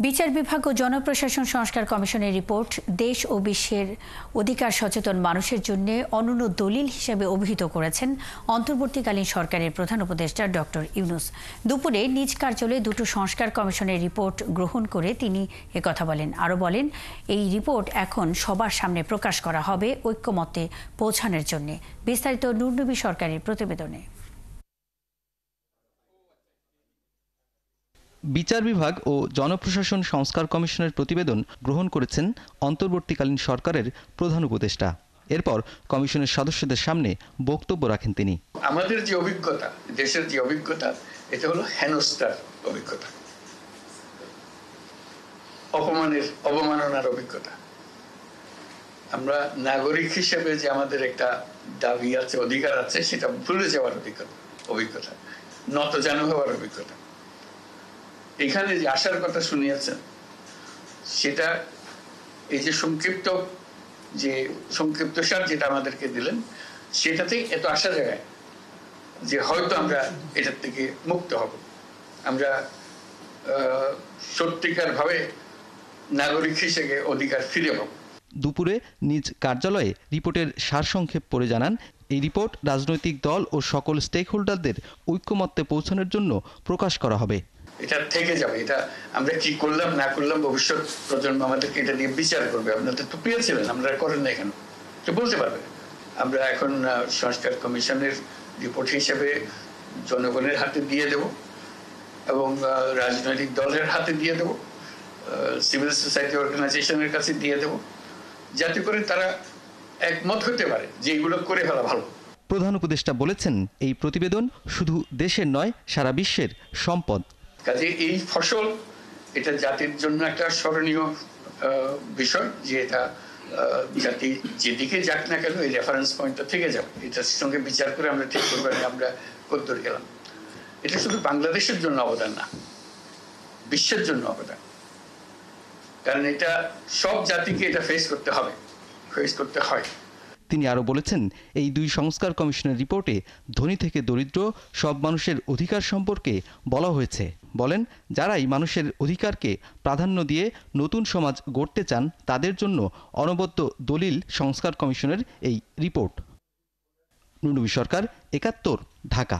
বিচার বিভাগ ও জনপ্রশাসন সংস্কার কমিশনের রিপোর্ট দেশ ও বিশ্বের অধিকার সচেতন মানুষের জন্য অনন্য দলিল হিসেবে অভিহিত করেছেন অন্তর্বর্তীকালীন সরকারের প্রধান উপদেষ্টা ডক্টর ইউনূস। দুপুরে নিজ কার্যালয়ে দুটো সংস্কার কমিশনের রিপোর্ট গ্রহণ করে তিনি একথা বলেন। আরও বলেন, এই রিপোর্ট এখন সবার সামনে প্রকাশ করা হবে ঐক্যমত্যে পৌঁছানোর জন্য। বিস্তারিত নূরনবী সরকারের প্রতিবেদনে। বিচার বিভাগ ও জনপ্রশাসন সংস্কার কমিশনের প্রতিবেদন গ্রহণ করেছেন অন্তর্বর্তীকালীন সরকারের প্রধান উপদেষ্টা। এরপর কমিশনের সদস্যদের সামনে বক্তব্য রাখেন তিনি। আমাদের যে অভিজ্ঞতা, দেশের যে অভিজ্ঞতা, এটা হলো হেনস্থার অভিজ্ঞতা, অবমাননার অভিজ্ঞতা। আমরা নাগরিক হিসেবে যে আমাদের একটা দাবি আছে, অধিকার আছে, সেটা ভুলে যাওয়ার অভিজ্ঞতা, নতজানু হওয়ার অভিজ্ঞতা। এখানে যে আশার কথা শুনিয়েছেন, সেটা এই যে সংক্ষিপ্ত সার যেটা আমাদেরকে দিলেন, সেটাতেই এত আশা জাগায় যে হয়তো আমরা এটার থেকে মুক্ত হব, আমরা সত্যিকার ভাবে নাগরিক হিসেবে অধিকার ফিরে পাব। দুপুরে নিজ কার্যালয়ে রিপোর্টের সারসংক্ষেপ পড়ে জানান, এই রিপোর্ট রাজনৈতিক দল ও সকল স্টেক হোল্ডারদের ঐক্যমত্যে পৌঁছানোর জন্য প্রকাশ করা হবে। এটা থেকে যাবে, এটা আমরা কি করলাম না করলাম ভবিষ্যৎ প্রজন্ম আমাদেরকে এটা নিয়ে বিচার করবে। আপনাদের তো প্রিয় ছিলেন, আমরা করেন না এখানে, তো বলতে পারবে। আমরা এখন সংস্কার কমিশনের রিপোর্ট হিসেবে জনগণের হাতে দিয়ে দেব এবং রাজনৈতিক দলের হাতে দিয়ে দেব, সিভিল সোসাইটি অর্গানাইজেশনের কাছে দিয়ে দেব, যাতে করে তারা একমত হতে পারে যে এগুলো করে ফেলা ভালো। প্রধান উপদেষ্টা বলেছেন, এই প্রতিবেদন শুধু দেশের নয়, সারা বিশ্বের সম্পদ। কাজে এই ফসল, এটা জাতির জন্য একটা স্মরণীয় বিষয়, যে এটা জাতি যেদিকে যাক না কেন এই রেফারেন্স পয়েন্টটা থেকে যাবে। এটার সঙ্গে বিচার করে আমরা ঠিক করবো আমরা কতদূর গেলাম। এটা শুধু বাংলাদেশের জন্য অবদান না, বিশ্বের জন্য অবদান। কারণ এটা সব জাতিকে এটা ফেস করতে হয়। তিনি আরও বলেছেন, এই দুই সংস্কার কমিশনের রিপোর্টে ধনী থেকে দরিদ্র সব মানুষের অধিকার সম্পর্কে বলা হয়েছে। বলেন, যারাই মানুষের অধিকারকে প্রাধান্য দিয়ে নতুন সমাজ গড়তে চান, তাদের জন্য অনবদ্য দলিল সংস্কার কমিশনের এই রিপোর্ট। নূরনবী সরকার, ৭১, ঢাকা।